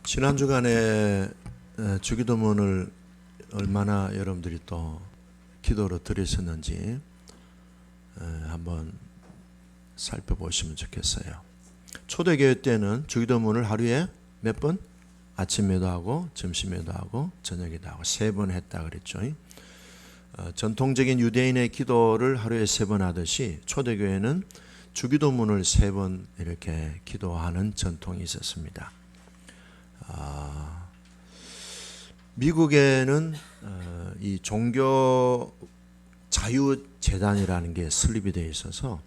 지난 주간에 주기도문을 얼마나 여러분들이 또 기도로 드리셨는지 한번 살펴보시면 좋겠어요. 초대교회 때는 주기도문을 하루에 몇 번? 아침에도 하고 점심에도 하고 저녁에도 하고 3번 했다 그랬죠. 전통적인 유대인의 기도를 하루에 3번 하듯이 초대교회는 주기도문을 3번 이렇게 기도하는 전통이 있었습니다. 미국에는 이 종교 자유재단이라는 게 설립이 되어 있어서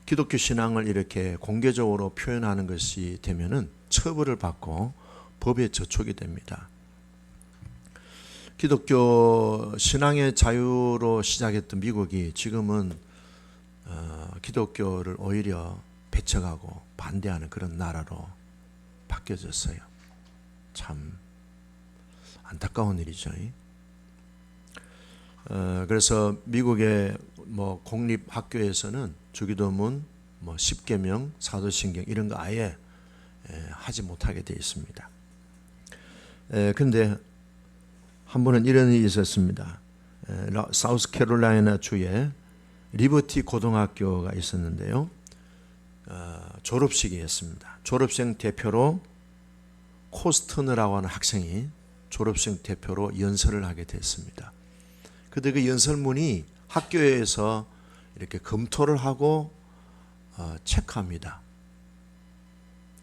기독교 신앙을 이렇게 공개적으로 표현하는 것이 되면은 처벌을 받고 법에 저촉이 됩니다. 기독교 신앙의 자유로 시작했던 미국이 지금은 기독교를 오히려 배척하고 반대하는 그런 나라로 바뀌어졌어요. 참 안타까운 일이죠. 그래서 미국의 공립 학교에서는 주기도문, 10계명, 사도신경 이런 거 아예 하지 못하게 되어 있습니다. 근데 한 번은 이런 일이 있었습니다. 사우스캐롤라이나 주에 리버티 고등학교가 있었는데요. 졸업식이었습니다. 졸업생 대표로 코스터너라고 하는 학생이 졸업생 대표로 연설을 하게 됐습니다. 그런데 그 연설문이 학교에서 이렇게 검토를 하고 체크합니다.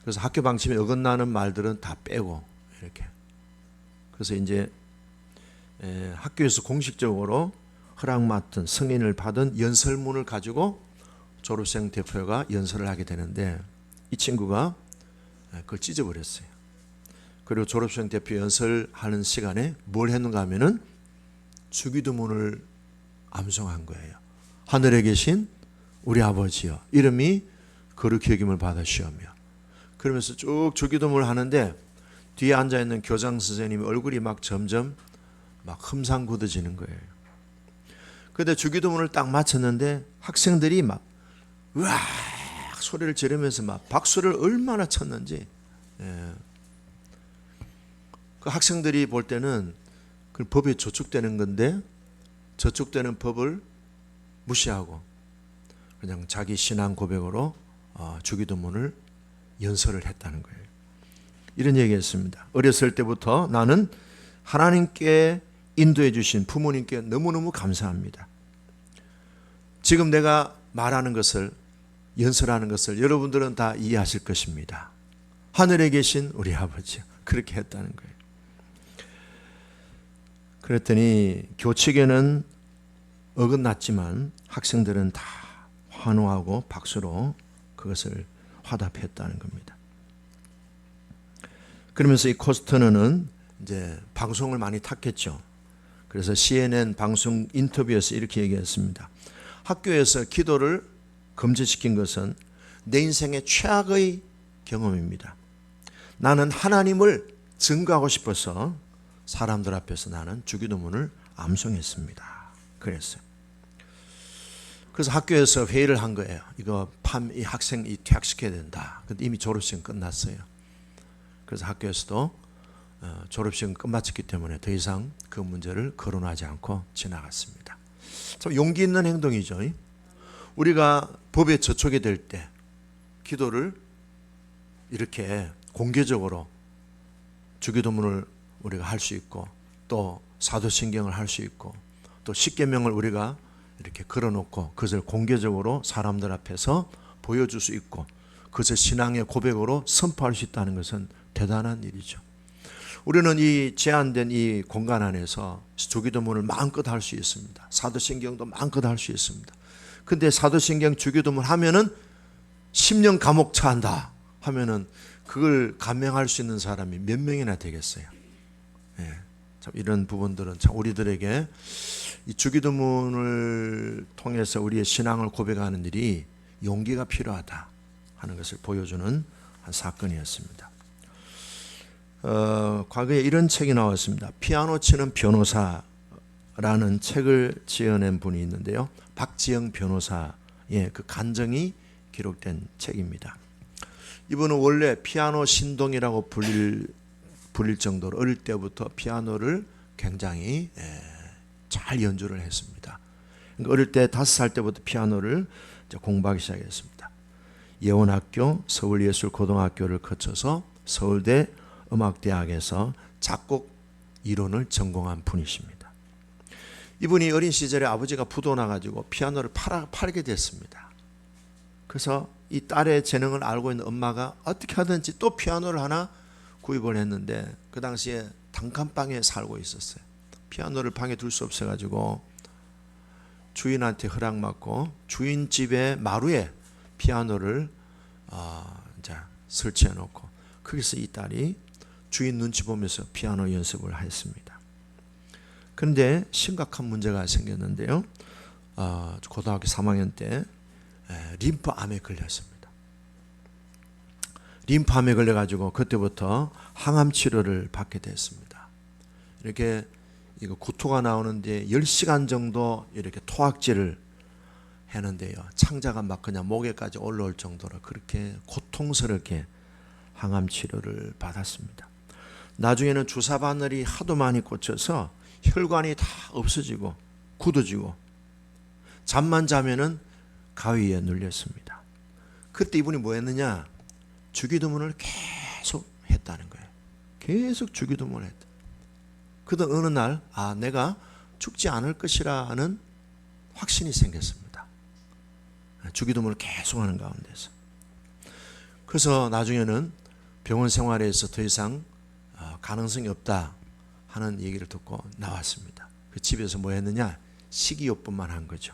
그래서 학교 방침에 어긋나는 말들은 다 빼고 이렇게. 그래서 이제 학교에서 공식적으로 허락 맡은 승인을 받은 연설문을 가지고 졸업생 대표가 연설을 하게 되는데 이 친구가 그걸 찢어버렸어요. 그리고 졸업생 대표 연설하는 시간에 뭘 했는가 하면은 주기도문을 암송한 거예요. 하늘에 계신 우리 아버지여 이름이 거룩히 여김을 받으시오며 그러면서 쭉 주기도문을 하는데 뒤에 앉아있는 교장 선생님이 얼굴이 점점 흠상궂어지는 거예요. 그런데 주기도문을 딱 마쳤는데 학생들이 으악 소리를 지르면서 박수를 얼마나 쳤는지. 그 학생들이 볼 때는 그 법에 저촉되는 건데 저촉되는 법을 무시하고 그냥 자기 신앙 고백으로 주기도문을 연설을 했다는 거예요. 이런 얘기했습니다. 어렸을 때부터 나는 하나님께 인도해 주신 부모님께 너무너무 감사합니다. 지금 내가 말하는 것을 연설하는 것을 여러분들은 다 이해하실 것입니다. 하늘에 계신 우리 아버지 그렇게 했다는 거예요. 그랬더니 교칙에는 어긋났지만 학생들은 다 환호하고 박수로 그것을 화답했다는 겁니다. 그러면서 이 코스터너는 이제 방송을 많이 탔겠죠. 그래서 CNN 방송 인터뷰에서 이렇게 얘기했습니다. 학교에서 기도를 금지시킨 것은 내 인생의 최악의 경험입니다. 나는 하나님을 증거하고 싶어서 사람들 앞에서 나는 주기도문을 암송했습니다. 그랬어요. 그래서 학교에서 회의를 한 거예요. 이 학생 퇴학시켜야 된다. 근데 이미 졸업시간 끝났어요. 그래서 학교에서도 졸업시간 끝마쳤기 때문에 더 이상 그 문제를 거론하지 않고 지나갔습니다. 참 용기 있는 행동이죠. 우리가 법에 저촉이 될 때 기도를 이렇게 공개적으로 주기도문을 우리가 할 수 있고 또 사도신경을 할 수 있고 또 십계명을 우리가 이렇게 걸어놓고 그것을 공개적으로 사람들 앞에서 보여줄 수 있고 그것을 신앙의 고백으로 선포할 수 있다는 것은 대단한 일이죠. 우리는 이 제한된 이 공간 안에서 주기도문을 마음껏 할 수 있습니다. 사도신경도 마음껏 할 수 있습니다. 근데 사도신경 주기도문 하면은 10년 감옥 처한다 하면은 그걸 감행할 수 있는 사람이 몇 명이나 되겠어요. 참 이런 부분들은 참 우리들에게 이 주기도문을 통해서 우리의 신앙을 고백하는 일이 용기가 필요하다 하는 것을 보여주는 한 사건이었습니다. 과거에 이런 책이 나왔습니다. 피아노 치는 변호사라는 책을 지어낸 분이 있는데요. 박지영 변호사의 그 간증이 기록된 책입니다. 이분은 원래 피아노 신동이라고 불릴 부릴 정도로 어릴 때부터 피아노를 굉장히 잘 연주를 했습니다. 그러니까 어릴 때 5살 때부터 피아노를 공부하기 시작했습니다. 예원학교, 서울예술고등학교를 거쳐서 서울대 음악대학에서 작곡 이론을 전공한 분이십니다. 이분이 어린 시절에 아버지가 부도 나가지고 피아노를 팔게 됐습니다. 그래서 이 딸의 재능을 알고 있는 엄마가 어떻게 하든지 또 피아노를 하나 구입을 했는데 그 당시에 단칸방에 살고 있었어요. 피아노를 방에 둘 수 없어가지고 주인한테 허락받고 주인 집의 마루에 피아노를 이제 설치해 놓고 거기서 이 딸이 주인 눈치 보면서 피아노 연습을 했습니다. 그런데 심각한 문제가 생겼는데요. 고등학교 3학년 때 림프암에 걸렸습니다. 림프암에 걸려가지고 그때부터 항암 치료를 받게 됐습니다. 이렇게 이거 구토가 나오는데 10시간 정도 이렇게 토악질을 했는데요. 창자가 막 그냥 목에까지 올라올 정도로 그렇게 고통스럽게 항암 치료를 받았습니다. 나중에는 주사 바늘이 하도 많이 꽂혀서 혈관이 다 없어지고 굳어지고 잠만 자면은 가위에 눌렸습니다. 그때 이분이 뭐 했느냐? 주기도문을 계속 했다는 거예요. 계속 주기도문을 했다. 그러다 어느 날 내가 죽지 않을 것이라는 확신이 생겼습니다. 주기도문을 계속 하는 가운데서. 그래서 나중에는 병원 생활에서 더 이상 가능성이 없다 하는 얘기를 듣고 나왔습니다. 그 집에서 뭐 했느냐? 식이요법만 한 거죠.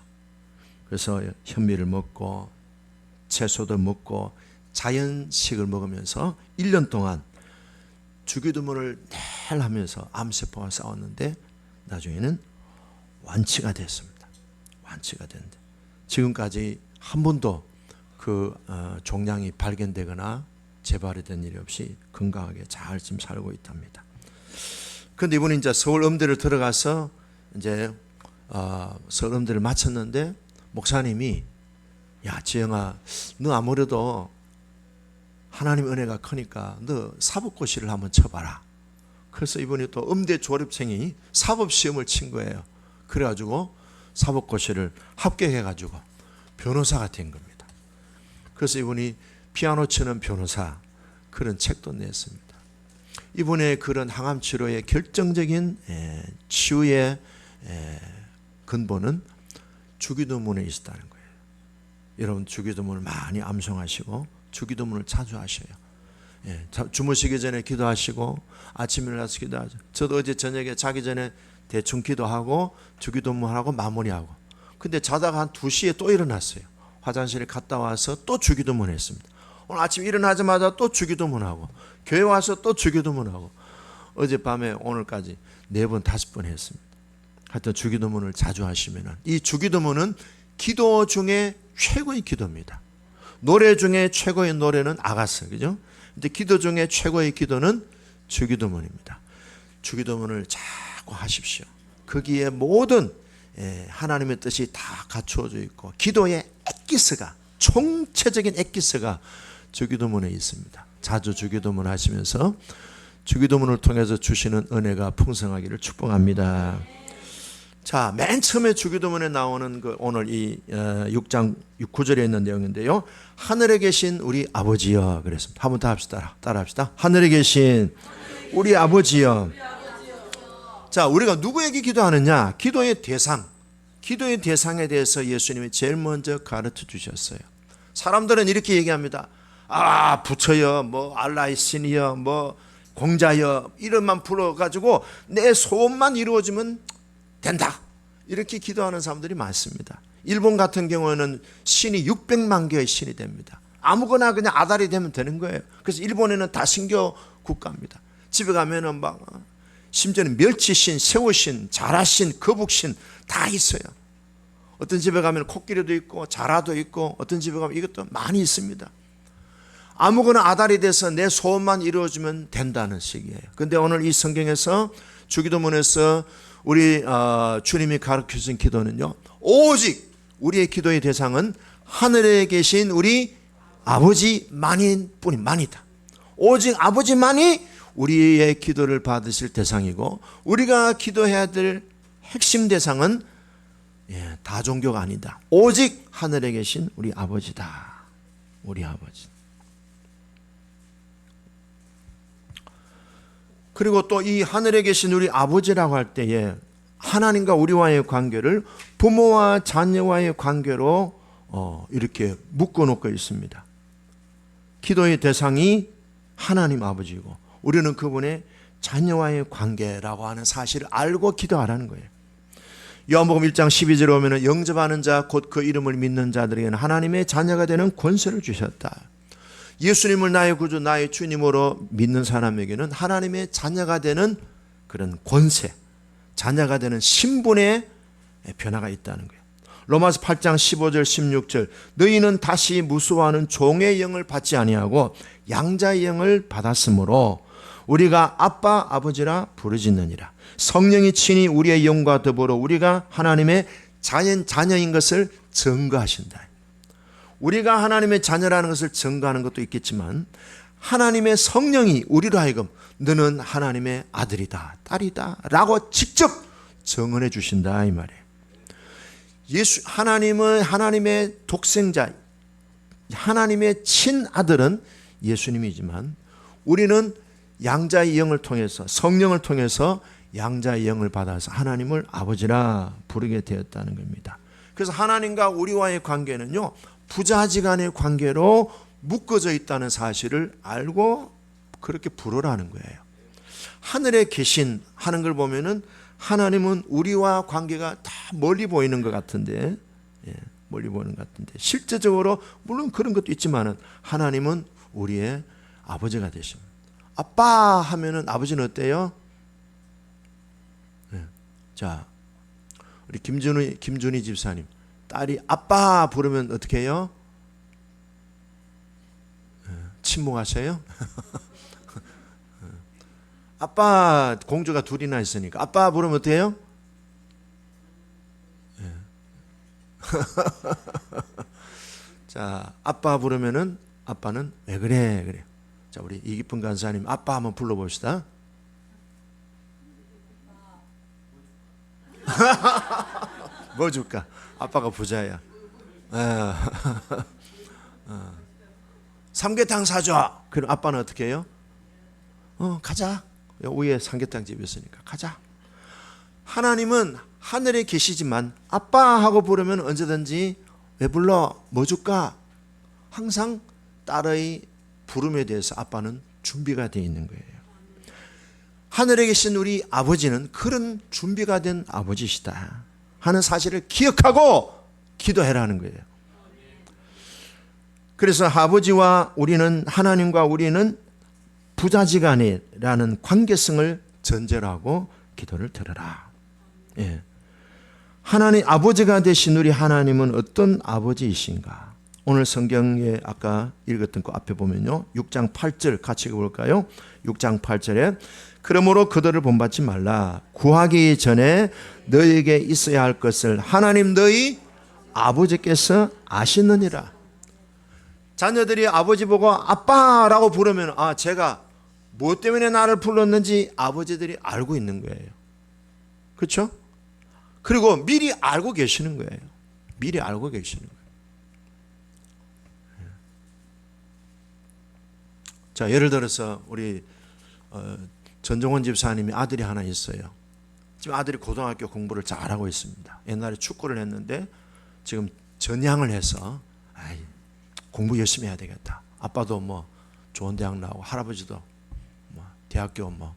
그래서 현미를 먹고 채소도 먹고 자연식을 먹으면서 1년 동안 주기도문을 늘 하면서 암세포와 싸웠는데 나중에는 완치가 됐습니다. 완치가 됐는데 지금까지 한 번도 그 종양이 발견되거나 재발이 된 일이 없이 건강하게 잘 지금 살고 있답니다. 그런데 이분이 이제 서울 음대를 들어가서 이제 서울 음대를 마쳤는데 목사님이 야 지영아 너 아무래도 하나님 은혜가 크니까 너 사법고시를 한번 쳐봐라. 그래서 이분이 또 음대 졸업생이 사법시험을 친 거예요. 그래가지고 사법고시를 합격해가지고 변호사가 된 겁니다. 그래서 이분이 피아노 치는 변호사 그런 책도 냈습니다. 이분의 그런 항암 치료의 결정적인 치유의 근본은 주기도문에 있었다는 거예요. 여러분 주기도문을 많이 암송하시고 주기도문을 자주 하셔요. 주무시기 전에 기도하시고 아침에 일어나서 기도하죠. 저도 어제 저녁에 자기 전에 대충 기도하고 주기도문하고 마무리하고 근데 자다가 한 2시에 또 일어났어요. 화장실에 갔다 와서 또 주기도문 했습니다. 오늘 아침 일어나자마자 또 주기도문하고 교회 와서 또 주기도문하고 어젯밤에 오늘까지 4번 5번 했습니다. 하여튼 주기도문을 자주 하시면 이 주기도문은 기도 중에 최고의 기도입니다. 노래 중에 최고의 노래는 아가스, 그죠? 근데 기도 중에 최고의 기도는 주기도문입니다. 주기도문을 자꾸 하십시오. 거기에 모든 하나님의 뜻이 다 갖추어져 있고 기도의 엑기스가 총체적인 엑기스가 주기도문에 있습니다. 자주 주기도문 하시면서 주기도문을 통해서 주시는 은혜가 풍성하기를 축복합니다. 자, 맨 처음에 주기도문에 나오는 그 오늘 이 6장 9절에 있는 내용인데요. 하늘에 계신 우리 아버지여 그랬습니다. 한번 다 합시다. 따라합시다. 하늘에 계신 우리 아버지여. 자, 우리가 누구에게 기도하느냐? 기도의 대상에 대해서 예수님이 제일 먼저 가르쳐 주셨어요. 사람들은 이렇게 얘기합니다. 부처여, 뭐 알라의 신이여, 뭐 공자여 이름만 불러가지고 내 소원만 이루어지면 된다. 이렇게 기도하는 사람들이 많습니다. 일본 같은 경우에는 신이 600만 개의 신이 됩니다. 아무거나 그냥 아다리 되면 되는 거예요. 그래서 일본에는 다 신교 국가입니다. 집에 가면은 막 심지어는 멸치신, 새우신, 자라신, 거북신 다 있어요. 어떤 집에 가면 코끼리도 있고 자라도 있고 어떤 집에 가면 이것도 많이 있습니다. 아무거나 아다리 돼서 내 소원만 이루어지면 된다는 식이에요. 그런데 오늘 이 성경에서 주기도문에서 우리 주님이 가르쳐주신 기도는요, 오직 우리의 기도의 대상은 하늘에 계신 우리 아버지만인 뿐이다. 오직 아버지만이 우리의 기도를 받으실 대상이고 우리가 기도해야 될 핵심 대상은 다종교가 아니다. 오직 하늘에 계신 우리 아버지다. 우리 아버지. 그리고 또 이 하늘에 계신 우리 아버지라고 할 때에 하나님과 우리와의 관계를 부모와 자녀와의 관계로 이렇게 묶어놓고 있습니다. 기도의 대상이 하나님 아버지고 우리는 그분의 자녀와의 관계라고 하는 사실을 알고 기도하라는 거예요. 요한복음 1장 12절에 보면 영접하는 자 곧 그 이름을 믿는 자들에게는 하나님의 자녀가 되는 권세를 주셨다. 예수님을 나의 구주 나의 주님으로 믿는 사람에게는 하나님의 자녀가 되는 그런 권세, 자녀가 되는 신분의 변화가 있다는 거예요. 로마서 8장 15절 16절 너희는 다시 무수하는 종의 영을 받지 아니하고 양자의 영을 받았으므로 우리가 아빠 아버지라 부르짖느니라. 성령이 친히 우리의 영과 더불어 우리가 하나님의 자녀인 것을 증거하신다. 우리가 하나님의 자녀라는 것을 증거하는 것도 있겠지만 하나님의 성령이 우리로 하여금 너는 하나님의 아들이다 딸이다 라고 직접 증언해 주신다 이 말이에요. 하나님은 하나님의 독생자 하나님의 친아들은 예수님이지만 우리는 양자의 영을 통해서 성령을 통해서 양자의 영을 받아서 하나님을 아버지라 부르게 되었다는 겁니다. 그래서 하나님과 우리와의 관계는요 부자지간의 관계로 묶어져 있다는 사실을 알고 그렇게 부르라는 거예요. 하늘에 계신 하는 걸 보면은 하나님은 우리와 관계가 다 멀리 보이는 것 같은데, 멀리 보이는 것 같은데 실제적으로 물론 그런 것도 있지만은 하나님은 우리의 아버지가 되십니다. 아빠 하면은 아버지는 어때요? 자, 우리 김준희 집사님 딸이 아빠 부르면 어떻게 해요? 침묵하세요? 아빠 공주가 둘이나 있으니까 아빠 부르면 어떻게 해요? 자, 아빠 부르면은 아빠는 왜 그래? 그래. 자, 우리 이기쁜 간사님 아빠 한번 불러봅시다. 뭐 줄까? 아빠가 부자야. 삼계탕 사줘. 그럼 아빠는 어떻게 해요? 가자. 위에 삼계탕 집이 있으니까 가자. 하나님은 하늘에 계시지만 아빠 하고 부르면 언제든지 왜 불러? 뭐 줄까? 항상 딸의 부름에 대해서 아빠는 준비가 되어 있는 거예요. 하늘에 계신 우리 아버지는 그런 준비가 된 아버지시다 하는 사실을 기억하고 기도해라는 거예요. 그래서 아버지와 우리는 하나님과 우리는 부자지간이라는 관계성을 전제로 하고 기도를 들어라. 예. 하나님 아버지가 되신 우리 하나님은 어떤 아버지이신가? 오늘 성경에 아까 읽었던 거 앞에 보면요. 6장 8절 같이 읽어볼까요? 6장 8절에 그러므로 그들을 본받지 말라. 구하기 전에 너희에게 있어야 할 것을 하나님 너희 아버지께서 아시느니라. 자녀들이 아버지 보고 아빠라고 부르면 제가 무엇 때문에 나를 불렀는지 아버지들이 알고 있는 거예요. 그렇죠? 그리고 미리 알고 계시는 거예요. 미리 알고 계시는 거예요. 자, 예를 들어서 우리 전종원 집사님이 아들이 하나 있어요. 지금 아들이 고등학교 공부를 잘하고 있습니다. 옛날에 축구를 했는데 지금 전향을 해서 공부 열심히 해야 되겠다. 아빠도 뭐 좋은 대학 나오고 할아버지도 뭐 대학교 뭐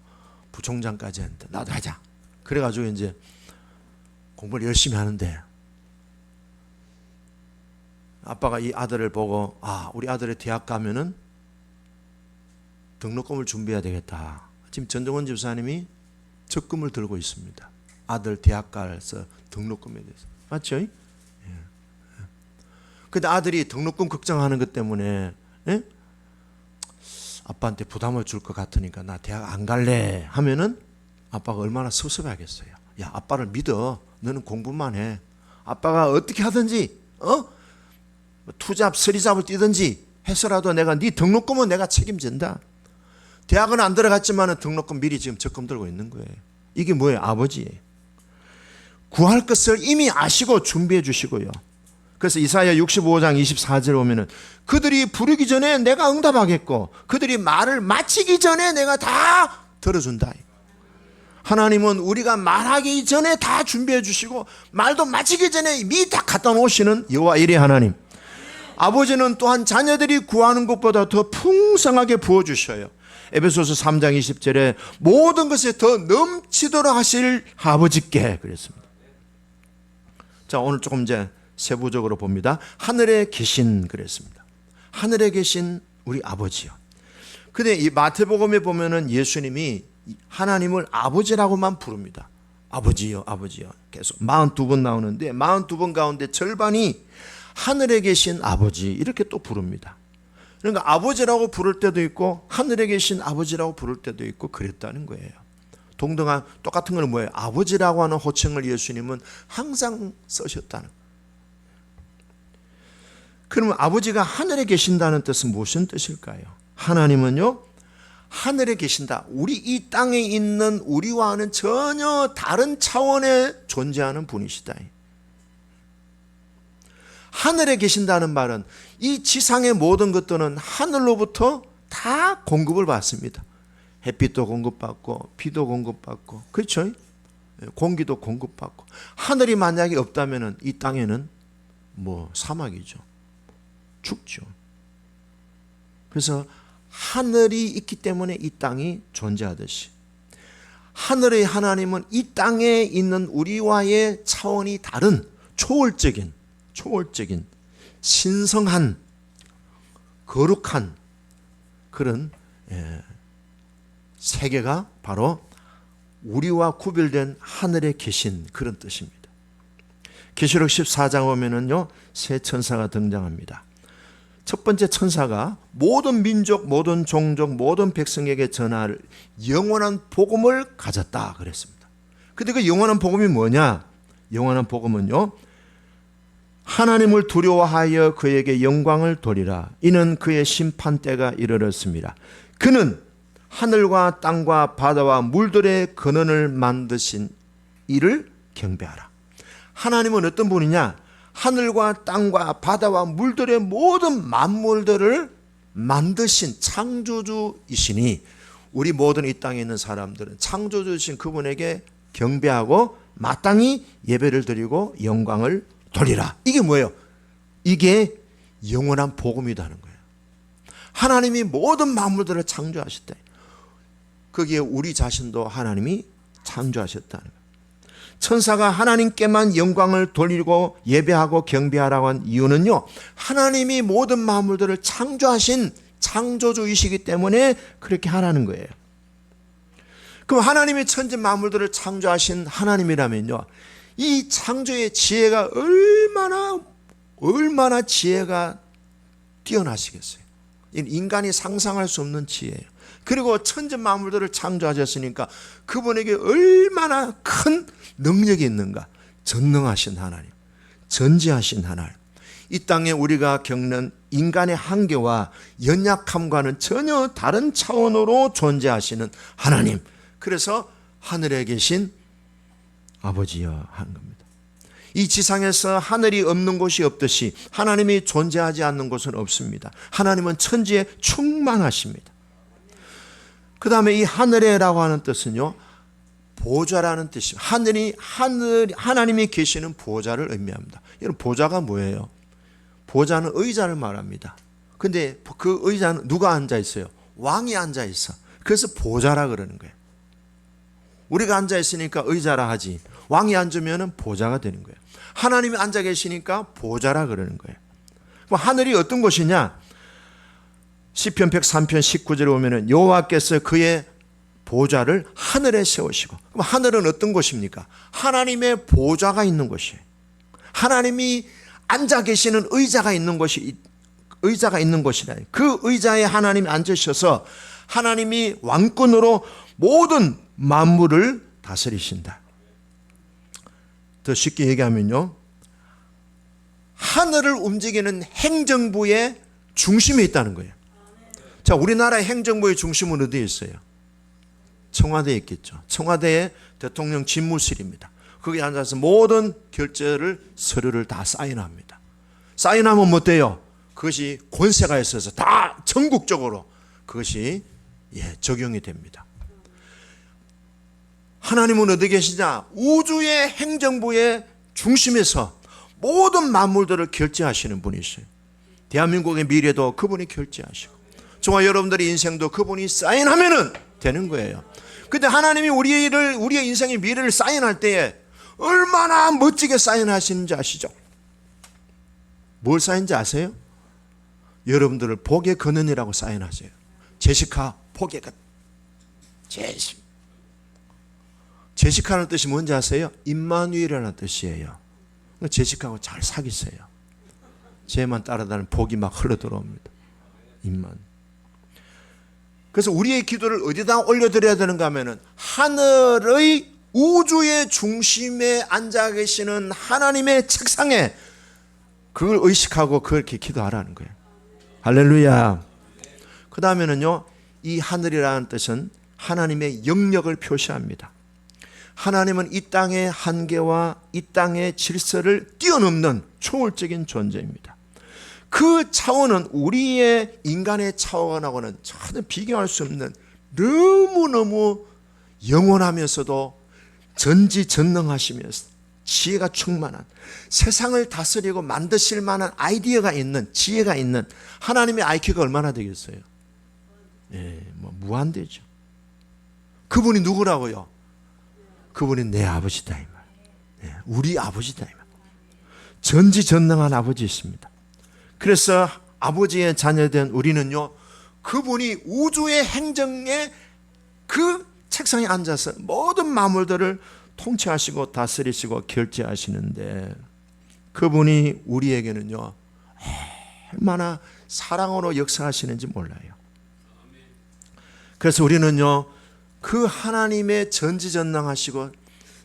부총장까지 했는데 나도 하자. 그래가지고 이제 공부를 열심히 하는데 아빠가 이 아들을 보고 우리 아들이 대학 가면은 등록금을 준비해야 되겠다. 지금 전종원 집사님이 적금을 들고 있습니다. 아들 대학 가서 등록금에 대해서. 맞죠? 예. 근데 아들이 등록금 걱정하는 것 때문에 아빠한테 부담을 줄 것 같으니까 나 대학 안 갈래 하면은 아빠가 얼마나 섭섭하겠어요. 야, 아빠를 믿어. 너는 공부만 해. 아빠가 어떻게 하든지 투잡, 서리잡을 뛰든지 해서라도 내가 네 등록금은 내가 책임진다. 대학은 안 들어갔지만 등록금 미리 지금 적금 들고 있는 거예요. 이게 뭐예요? 아버지예요. 구할 것을 이미 아시고 준비해 주시고요. 그래서 이사야 65장 24절 보면은 그들이 부르기 전에 내가 응답하겠고 그들이 말을 마치기 전에 내가 다 들어준다. 하나님은 우리가 말하기 전에 다 준비해 주시고 말도 마치기 전에 미리 다 갖다 놓으시는 여호와 일의 하나님. 아버지는 또한 자녀들이 구하는 것보다 더 풍성하게 부어주셔요. 에베소서 3장 20절에 모든 것에 더 넘치도록 하실 아버지께 그랬습니다. 자, 오늘 조금 이제 세부적으로 봅니다. 하늘에 계신 그랬습니다. 하늘에 계신 우리 아버지요. 근데 이 마태복음에 보면은 예수님이 하나님을 아버지라고만 부릅니다. 아버지요, 아버지요. 계속 42번 나오는데 42번 가운데 절반이 하늘에 계신 아버지 이렇게 또 부릅니다. 그러니까 아버지라고 부를 때도 있고 하늘에 계신 아버지라고 부를 때도 있고 그랬다는 거예요. 동등한 똑같은 건 뭐예요? 아버지라고 하는 호칭을 예수님은 항상 쓰셨다는 거예요. 그러면 아버지가 하늘에 계신다는 뜻은 무슨 뜻일까요? 하나님은요 하늘에 계신다. 우리 이 땅에 있는 우리와는 전혀 다른 차원에 존재하는 분이시다. 하늘에 계신다는 말은 이 지상의 모든 것들은 하늘로부터 다 공급을 받습니다. 햇빛도 공급받고 비도 공급받고 그렇죠? 공기도 공급받고. 하늘이 만약에 없다면 이 땅에는 뭐 사막이죠. 춥죠. 그래서 하늘이 있기 때문에 이 땅이 존재하듯이 하늘의 하나님은 이 땅에 있는 우리와의 차원이 다른 초월적인 신성한 거룩한 그런 세계가 바로 우리와 구별된 하늘에 계신 그런 뜻입니다. 계시록 14장 오면은요 세 천사가 등장합니다. 첫 번째 천사가 모든 민족, 모든 종족, 모든 백성에게 전할 영원한 복음을 가졌다 그랬습니다. 근데 그 영원한 복음이 뭐냐? 영원한 복음은요 하나님을 두려워하여 그에게 영광을 돌리라. 이는 그의 심판 때가 이르렀습니다. 그는 하늘과 땅과 바다와 물들의 근원을 만드신 이를 경배하라. 하나님은 어떤 분이냐? 하늘과 땅과 바다와 물들의 모든 만물들을 만드신 창조주이시니 우리 모든 이 땅에 있는 사람들은 창조주이신 그분에게 경배하고 마땅히 예배를 드리고 영광을 돌리라. 이게 뭐예요? 이게 영원한 복음이라는 거예요. 하나님이 모든 만물들을 창조하셨다. 거기에 우리 자신도 하나님이 창조하셨다는 거예요. 천사가 하나님께만 영광을 돌리고 예배하고 경배하라고 한 이유는요 하나님이 모든 만물들을 창조하신 창조주이시기 때문에 그렇게 하라는 거예요. 그럼 하나님이 천지 만물들을 창조하신 하나님이라면요 이 창조의 지혜가 얼마나 지혜가 뛰어나시겠어요. 인간이 상상할 수 없는 지혜예요. 그리고 천지 만물들을 창조하셨으니까 그분에게 얼마나 큰 능력이 있는가. 전능하신 하나님, 전지하신 하나님. 이 땅에 우리가 겪는 인간의 한계와 연약함과는 전혀 다른 차원으로 존재하시는 하나님. 그래서 하늘에 계신 아버지여 한 겁니다. 이 지상에서 하늘이 없는 곳이 없듯이 하나님이 존재하지 않는 곳은 없습니다. 하나님은 천지에 충만하십니다. 그 다음에 이 하늘에라고 하는 뜻은요 보좌라는 뜻입니다. 하나님이 계시는 보좌를 의미합니다. 여러분 보좌가 뭐예요? 보좌는 의자를 말합니다. 근데 그 의자는 누가 앉아 있어요? 왕이 앉아 있어. 그래서 보좌라 그러는 거예요. 우리가 앉아 있으니까 의자라 하지. 왕이 앉으면 보좌가 되는 거예요. 하나님이 앉아 계시니까 보좌라 그러는 거예요. 그럼 하늘이 어떤 곳이냐? 시편 103편 19절에 보면은 여호와께서 그의 보좌를 하늘에 세우시고. 그럼 하늘은 어떤 곳입니까? 하나님의 보좌가 있는 곳이에요. 하나님이 앉아 계시는 의자가 있는 곳이라. 그 의자에 하나님이 앉으셔서 하나님이 왕권으로 모든 만물을 다스리신다. 더 쉽게 얘기하면요 하늘을 움직이는 행정부의 중심에 있다는 거예요. 자, 우리나라의 행정부의 중심은 어디에 있어요? 청와대에 있겠죠. 청와대의 대통령 집무실입니다. 거기 앉아서 모든 결제를 서류를 다 사인합니다. 사인하면 뭐 돼요? 그것이 권세가 있어서 다 전국적으로 그것이 적용이 됩니다. 하나님은 어디 계시냐? 우주의 행정부의 중심에서 모든 만물들을 결제하시는 분이세요. 대한민국의 미래도 그분이 결제하시고 저와 여러분들의 인생도 그분이 사인하면은 되는 거예요. 근데 하나님이 우리의 인생의 미래를 사인할 때에 얼마나 멋지게 사인하시는지 아시죠? 뭘 사인지 아세요? 여러분들을 복의 근원이라고 사인하세요. 제시카 복의 근원. 제시카라는 뜻이 뭔지 아세요? 임마누엘이라는 뜻이에요. 제시카하고 잘 사귀세요. 쟤만 따라다니는 복이 막 흘러들어옵니다. 임마누엘. 그래서 우리의 기도를 어디다 올려드려야 되는가 하면은 하늘의 우주의 중심에 앉아 계시는 하나님의 책상에 그걸 의식하고 그렇게 기도하라는 거예요. 할렐루야. 그 다음에는요, 이 하늘이라는 뜻은 하나님의 영역을 표시합니다. 하나님은 이 땅의 한계와 이 땅의 질서를 뛰어넘는 초월적인 존재입니다. 그 차원은 우리의 인간의 차원하고는 전혀 비교할 수 없는 너무너무 영원하면서도 전지전능하시면서 지혜가 충만한, 세상을 다스리고 만드실 만한 아이디어가 있는, 지혜가 있는 하나님의 IQ가 얼마나 되겠어요? 무한대죠. 그분이 누구라고요? 그분이 내 아버지다 이 말. 우리 아버지다 이 말. 전지전능한 아버지이십니다. 그래서 아버지의 자녀된 우리는요, 그분이 우주의 행정에 그 책상에 앉아서 모든 만물들을 통치하시고 다스리시고 결제하시는데 그분이 우리에게는요 얼마나 사랑으로 역사하시는지 몰라요. 그래서 우리는요 그 하나님의 전지전능하시고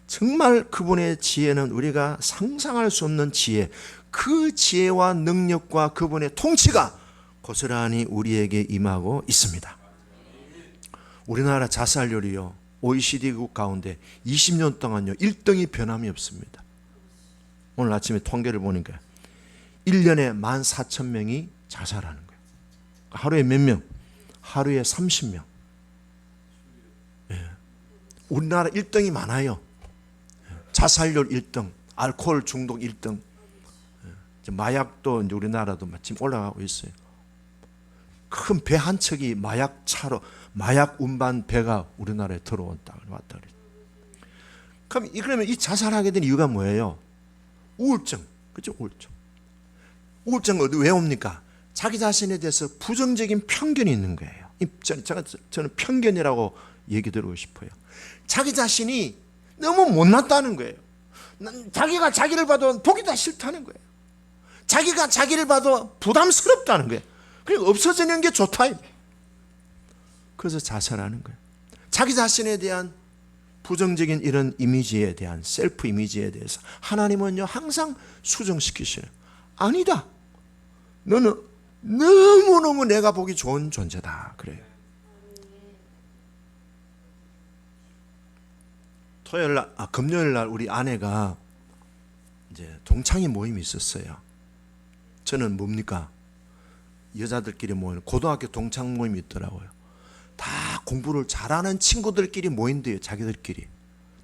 정말 그분의 지혜는 우리가 상상할 수 없는 지혜, 그 지혜와 능력과 그분의 통치가 고스란히 우리에게 임하고 있습니다. 우리나라 자살률이요 OECD국 가운데 20년 동안요 1등이 변함이 없습니다. 오늘 아침에 통계를 보니까 1년에 14,000명이 자살하는 거예요. 하루에 몇 명? 하루에 30명. 우리나라 1등이 많아요. 자살률 1등, 알코올 중독 1등. 마약도 이제 우리나라도 지금 올라가고 있어요. 큰 배 한 척이 마약 차로, 마약 운반 배가 우리나라에 들어왔다. 그러면 이 자살하게 된 이유가 뭐예요? 우울증. 그죠? 우울증. 우울증은 왜 옵니까? 자기 자신에 대해서 부정적인 편견이 있는 거예요. 저는 편견이라고 얘기 드리고 싶어요. 자기 자신이 너무 못났다는 거예요. 자기가 자기를 봐도 보기 다 싫다는 거예요. 자기가 자기를 봐도 부담스럽다는 거예요. 그러니까 없어지는 게 좋다. 그래서 자살하는 거예요. 자기 자신에 대한 부정적인 이런 이미지에 대한 셀프 이미지에 대해서 하나님은요 항상 수정시키시는, 아니다, 너는 너무너무 내가 보기 좋은 존재다 그래요. 금요일날 우리 아내가 이제 동창회 모임이 있었어요. 저는 뭡니까? 여자들끼리 모이는 고등학교 동창 모임이 있더라고요. 다 공부를 잘하는 친구들끼리 모인대요. 자기들끼리.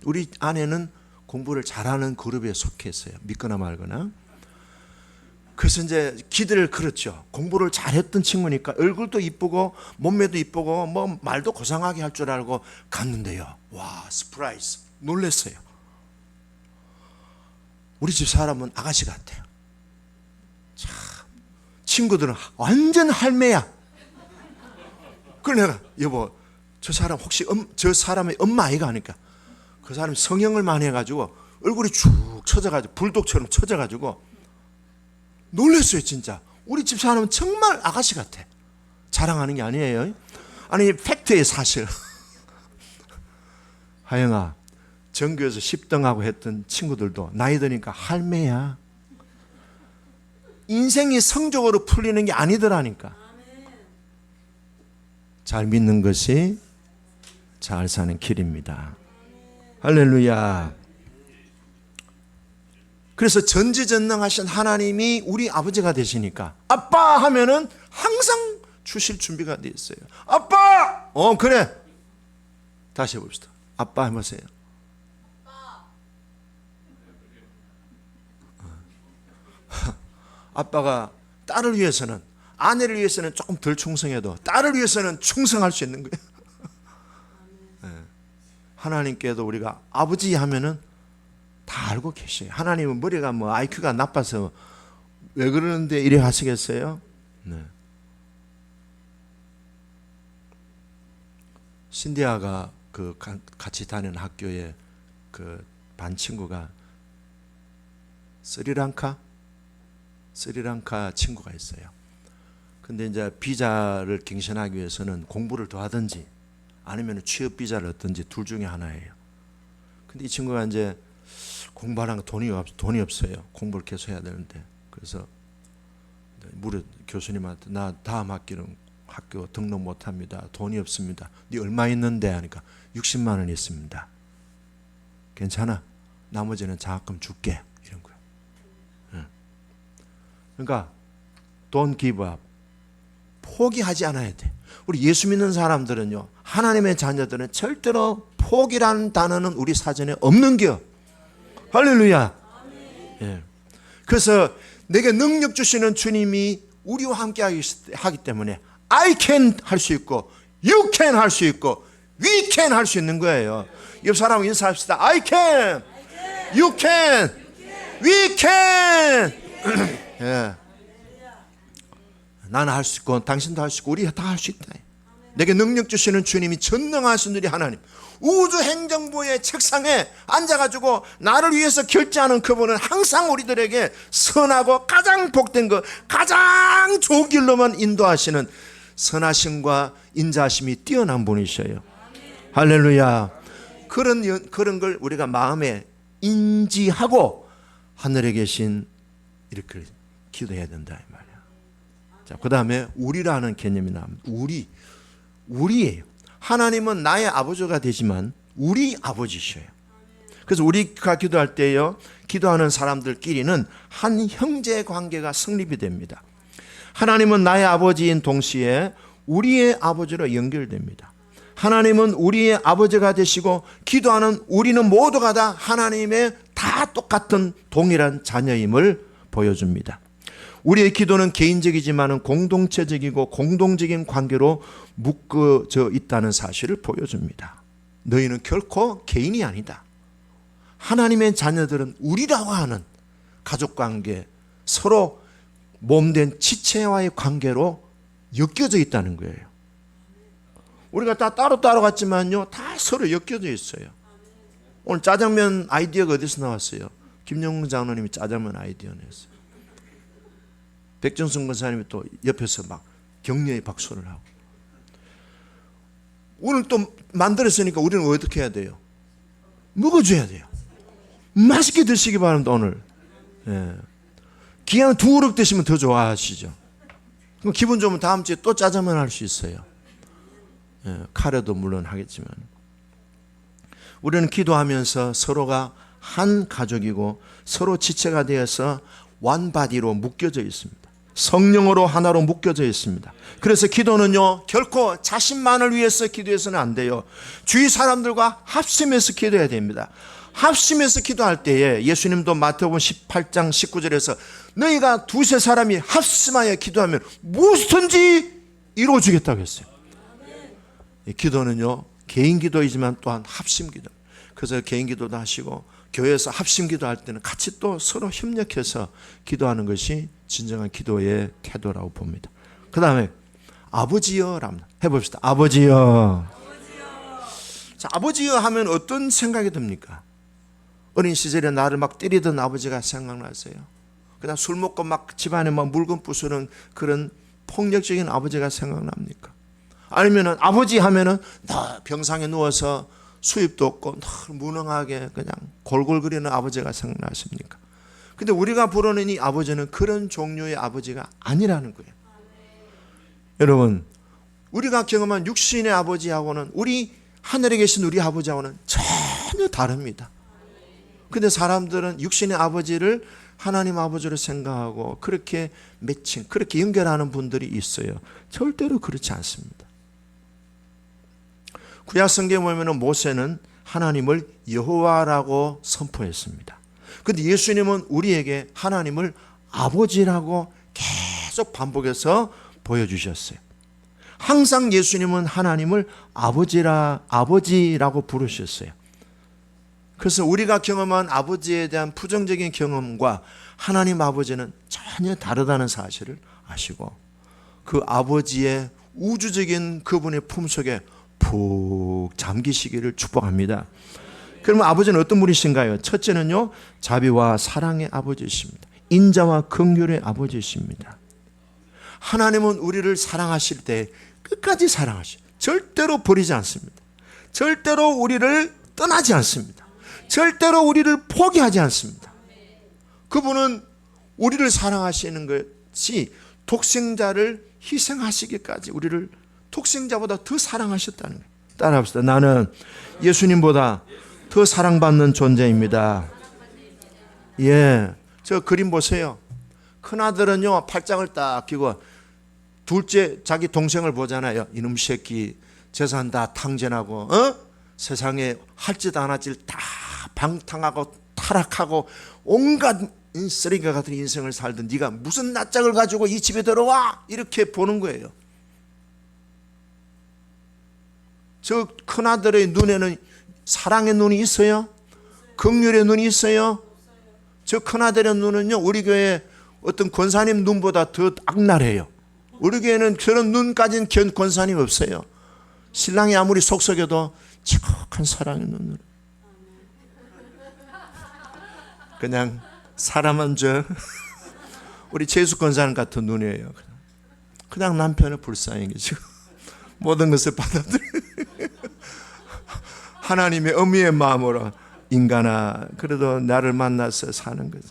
우리 아내는 공부를 잘하는 그룹에 속했어요. 믿거나 말거나. 그래서 이제 기대를 걸었죠. 공부를 잘했던 친구니까 얼굴도 이쁘고 몸매도 이쁘고 뭐 말도 고상하게 할 줄 알고 갔는데요. 와, 서프라이즈. 놀랐어요. 우리 집 사람은 아가씨 같아요. 참, 친구들은 완전 할매야. 그래 내가 여보 저 사람 혹시 저 사람의 엄마 아이가 하니까 그 사람이 성형을 많이 해가지고 얼굴이 쭉 처져가지고 불독처럼 처져가지고 놀랐어요 진짜. 우리 집 사람은 정말 아가씨 같아. 자랑하는 게 아니에요. 아니 팩트의 사실. 하영아 전교에서 10등하고 했던 친구들도 나이 드니까 할매야. 인생이 성적으로 풀리는 게 아니더라니까. 잘 믿는 것이 잘 사는 길입니다. 할렐루야. 그래서 전지전능하신 하나님이 우리 아버지가 되시니까 아빠 하면은 항상 주실 준비가 되어 있어요. 아빠! 그래. 다시 해봅시다. 아빠 해보세요. 아빠가 딸을 위해서는, 아내를 위해서는 조금 덜 충성해도 딸을 위해서는 충성할 수 있는 거예요. 하나님께도 우리가 아버지 하면은 다 알고 계셔요. 하나님은 머리가 IQ가 나빠서 왜 그러는데 이래 하시겠어요? 네. 신디아가 같이 다니는 학교에 반 친구가 스리랑카 친구가 있어요. 근데 이제 비자를 갱신하기 위해서는 공부를 더 하든지 아니면 취업 비자를 얻든지 둘 중에 하나예요. 근데 이 친구가 이제 공부하려면 돈이 없어요. 공부를 계속 해야 되는데. 그래서 교수님한테 나 다음 학기는 학교 등록 못합니다. 돈이 없습니다. 네 얼마 있는데? 하니까 60만 원 있습니다. 괜찮아. 나머지는 장학금 줄게. 이런 거예요. 그러니까 don't give up. 포기하지 않아야 돼. 우리 예수 믿는 사람들은요, 하나님의 자녀들은 절대로 포기라는 단어는 우리 사전에 없는 겨. 할렐루야. 예. 그래서 내게 능력 주시는 주님이 우리와 함께 하기 때문에 I can 할 수 있고 You can 할 수 있고 We can 할 수 있는 거예요. 옆 사람하고 인사합시다. I can, You can, We can. 예. 나는 할 수 있고 당신도 할 수 있고 우리 다 할 수 있다. 내게 능력 주시는 주님이 전능하신 우리 하나님, 우주 행정부의 책상에 앉아가지고 나를 위해서 결제하는 그분은 항상 우리들에게 선하고 가장 복된 것, 가장 좋은 길로만 인도하시는 선하심과 인자하심이 뛰어난 분이셔요. 할렐루야. 그런 걸 우리가 마음에 인지하고 하늘에 계신 이렇게 기도해야 된다 이 말이야. 자, 그 다음에 우리라는 개념이 나옵니다. 우리예요. 하나님은 나의 아버지가 되지만 우리 아버지셔요. 그래서 우리가 기도할 때요, 기도하는 사람들끼리는 한 형제 관계가 성립이 됩니다. 하나님은 나의 아버지인 동시에 우리의 아버지로 연결됩니다. 하나님은 우리의 아버지가 되시고 기도하는 우리는 모두가 다 하나님의 다 똑같은 동일한 자녀임을 보여줍니다. 우리의 기도는 개인적이지만 공동체적이고 공동적인 관계로 묶어져 있다는 사실을 보여줍니다. 너희는 결코 개인이 아니다. 하나님의 자녀들은 우리라고 하는 가족관계, 서로 몸된 지체와의 관계로 엮여져 있다는 거예요. 우리가 다 따로따로 갔지만요, 다 서로 엮여져 있어요. 오늘 짜장면 아이디어가 어디서 나왔어요? 김영문 장로님이 짜장면 아이디어 냈어요. 백정순 권사님이 또 옆에서 막 격려의 박수를 하고. 오늘 또 만들었으니까 우리는 어떻게 해야 돼요? 먹어줘야 돼요. 맛있게 드시기 바랍니다. 오늘. 예. 기왕 2그릇 드시면 더 좋아하시죠. 그럼 기분 좋으면 다음 주에 또 짜장면 할 수 있어요. 예. 카레도 물론 하겠지만. 우리는 기도하면서 서로가 한 가족이고 서로 지체가 되어서 원바디로 묶여져 있습니다. 성령으로 하나로 묶여져 있습니다. 그래서 기도는요, 결코 자신만을 위해서 기도해서는 안 돼요. 주위 사람들과 합심해서 기도해야 됩니다. 합심해서 기도할 때에 예수님도 마태복음 18장 19절에서 너희가 두세 사람이 합심하여 기도하면 무엇이든지 이루어주겠다고 했어요. 기도는요, 개인 기도이지만 또한 합심 기도. 그래서 개인 기도도 하시고 교회에서 합심 기도할 때는 같이 또 서로 협력해서 기도하는 것이 진정한 기도의 태도라고 봅니다. 그 다음에 아버지여 해봅시다. 아버지여. 자, 아버지여 하면 어떤 생각이 듭니까? 어린 시절에 나를 막 때리던 아버지가 생각나세요? 그다음 술 먹고 막 집안에 막 물건 부수는 그런 폭력적인 아버지가 생각납니까? 아니면은 아버지 하면은 나 병상에 누워서 수입도 없고 늘 무능하게 그냥 골골거리는 아버지가 생각나십니까? 근데 우리가 부르는 이 아버지는 그런 종류의 아버지가 아니라는 거예요. 여러분, 우리가 경험한 육신의 아버지하고는 우리 하늘에 계신 우리 아버지하고는 전혀 다릅니다. 근데 사람들은 육신의 아버지를 하나님 아버지로 생각하고 그렇게 매칭, 그렇게 연결하는 분들이 있어요. 절대로 그렇지 않습니다. 구약 성경에 보면 모세는 하나님을 여호와라고 선포했습니다. 근데 예수님은 우리에게 하나님을 아버지라고 계속 반복해서 보여주셨어요. 항상 예수님은 하나님을 아버지라고 부르셨어요. 그래서 우리가 경험한 아버지에 대한 부정적인 경험과 하나님 아버지는 전혀 다르다는 사실을 아시고 그 아버지의 우주적인 그분의 품속에 푹 잠기시기를 축복합니다. 그러면 아버지는 어떤 분이신가요? 첫째는요, 자비와 사랑의 아버지이십니다. 인자와 긍휼의 아버지이십니다. 하나님은 우리를 사랑하실 때 끝까지 사랑하셔요. 절대로 버리지 않습니다. 절대로 우리를 떠나지 않습니다. 절대로 우리를 포기하지 않습니다. 그분은 우리를 사랑하시는 것이 독생자를 희생하시기까지 우리를 독생자보다 더 사랑하셨다는 거예요. 따라합시다. 나는 예수님보다 더 사랑받는 존재입니다. 예, 저 그림 보세요. 큰아들은요 팔짱을 딱 끼고 둘째 자기 동생을 보잖아요. 이놈 새끼 재산 다 탕진하고 세상에 할 짓 안 할 짓 다 방탕하고 타락하고 온갖 쓰레기와 같은 인생을 살던 네가 무슨 낯짝을 가지고 이 집에 들어와? 이렇게 보는 거예요. 저 큰아들의 눈에는 사랑의 눈이 있어요? 긍휼의 눈이 있어요? 저 큰아들의 눈은요 우리 교회 어떤 권사님 눈보다 더 악랄해요. 우리 교회는 그런 눈 가진 권사님 없어요. 신랑이 아무리 속썩여도 척한 사랑의 눈으로 그냥 사람은 저 우리 재수 권사님 같은 눈이에요. 그냥 남편을 불쌍히 계시고 모든 것을 받아들여 하나님의 어미의 마음으로 인간아 그래도 나를 만나서 사는 거죠.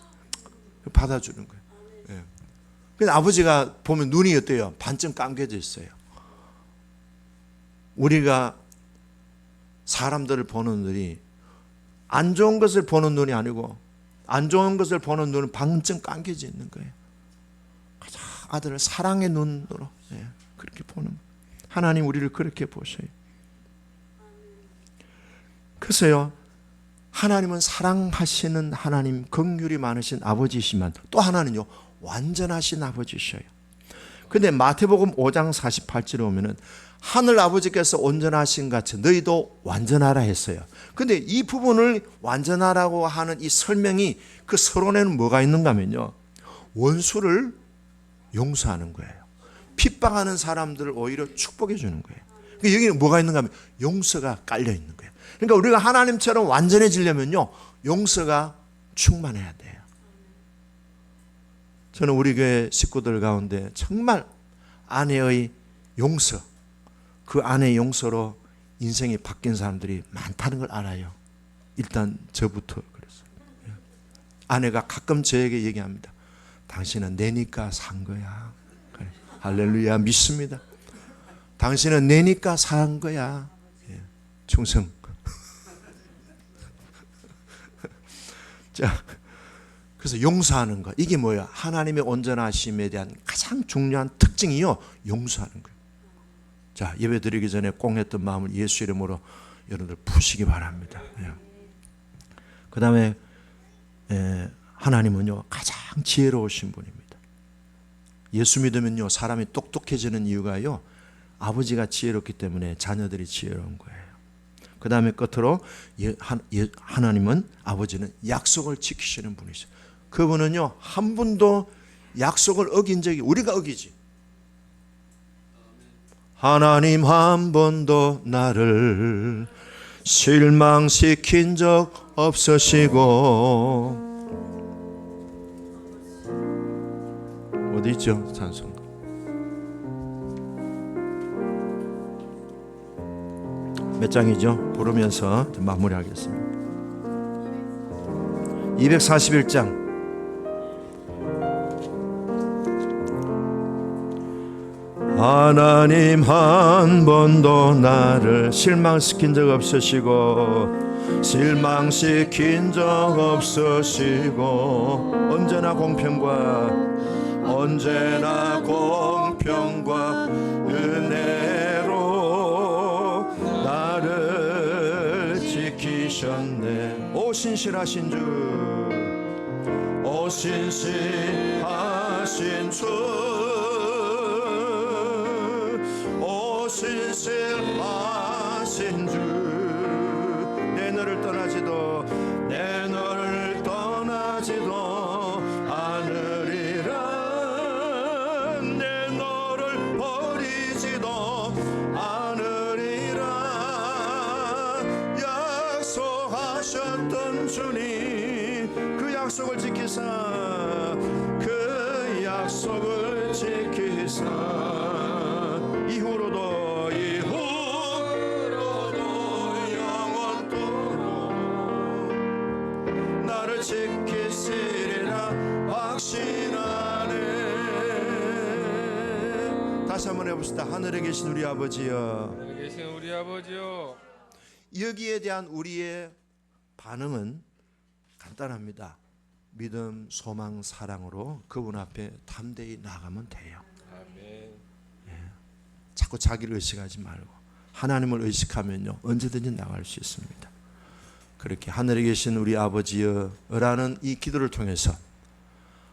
받아주는 거예요. 예. 근데 아버지가 보면 눈이 어때요? 반쯤 감겨져 있어요. 우리가 사람들을 보는 눈이 안 좋은 것을 보는 눈이 아니고 안 좋은 것을 보는 눈은 반쯤 감겨져 있는 거예요. 아들을 사랑의 눈으로 그렇게 보는 거예요. 하나님 우리를 그렇게 보셔요. 그래서요 하나님은 사랑하시는 하나님, 긍휼이 많으신 아버지시지만 또 하나는요 완전하신 아버지셔요. 근데 마태복음 5장 48절에 오면은 하늘 아버지께서 온전하신 같이 너희도 완전하라 했어요. 근데 이 부분을 완전하라고 하는 이 설명이 그 서론에는 뭐가 있는가 하면요 원수를 용서하는 거예요. 핍박하는 사람들을 오히려 축복해 주는 거예요. 그러니까 여기는 뭐가 있는가 하면 용서가 깔려 있는 거예요. 그러니까 우리가 하나님처럼 완전해지려면요 용서가 충만해야 돼요. 저는 우리 교회 식구들 가운데 정말 아내의 용서, 그 아내의 용서로 인생이 바뀐 사람들이 많다는 걸 알아요. 일단 저부터 그랬어요. 아내가 가끔 저에게 얘기합니다. 당신은 내니까 산 거야. 그래. 할렐루야 믿습니다. 당신은 내니까 산 거야. 충성. 자, 그래서 용서하는 것 이게 뭐야? 하나님의 온전하심에 대한 가장 중요한 특징이요 용서하는 거예요. 자, 예배 드리기 전에 꽁했던 마음을 예수 이름으로 여러분들 푸시기 바랍니다. 그 다음에 하나님은요 가장 지혜로우신 분입니다. 예수 믿으면요 사람이 똑똑해지는 이유가요 아버지가 지혜롭기 때문에 자녀들이 지혜로운 거예요. 그 다음에 끝으로 하나님은 아버지는 약속을 지키시는 분이죠. 그분은요 한 번도 약속을 어긴 적이 우리가 어기지. 하나님 한 번도 나를 실망시킨 적 없으시고 어디 있죠 찬송? 몇 장이죠? 부르면서 마무리하겠습니다. 241장 하나님 한 번도 나를 실망시킨 적 없으시고 실망시킨 적 없으시고 언제나 공평과 은혜로 나를 지키셨네. 오 신실하신 주, 오 신실하신 주, 오 신실하신 주, 내 너를 떠나지도 않으리라, 내 너를 버리지도 않으리라. 약속하셨던 주님, 그 약속을 지키사, 그 약속을 지키사, 이후로도 영원토록 나를 지키시리라 확신하네. 다시 한번 해봅시다. 하늘에 계신 우리 아버지여, 하늘에 계신 우리 아버지여. 여기에 대한 우리의 반응은 간단합니다. 믿음, 소망, 사랑으로 그분 앞에 담대히 나가면 돼요. 아멘. 자꾸 자기를 의식하지 말고 하나님을 의식하면요 언제든지 나갈 수 있습니다. 그렇게 하늘에 계신 우리 아버지여라는 이 기도를 통해서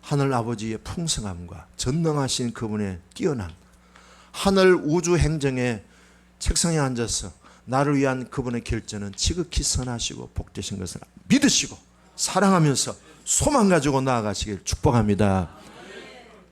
하늘 아버지의 풍성함과 전능하신 그분의 뛰어난 하늘 우주 행정의 책상에 앉아서 나를 위한 그분의 결정은 지극히 선하시고 복되신 것을 믿으시고 사랑하면서 소망 가지고 나아가시길 축복합니다.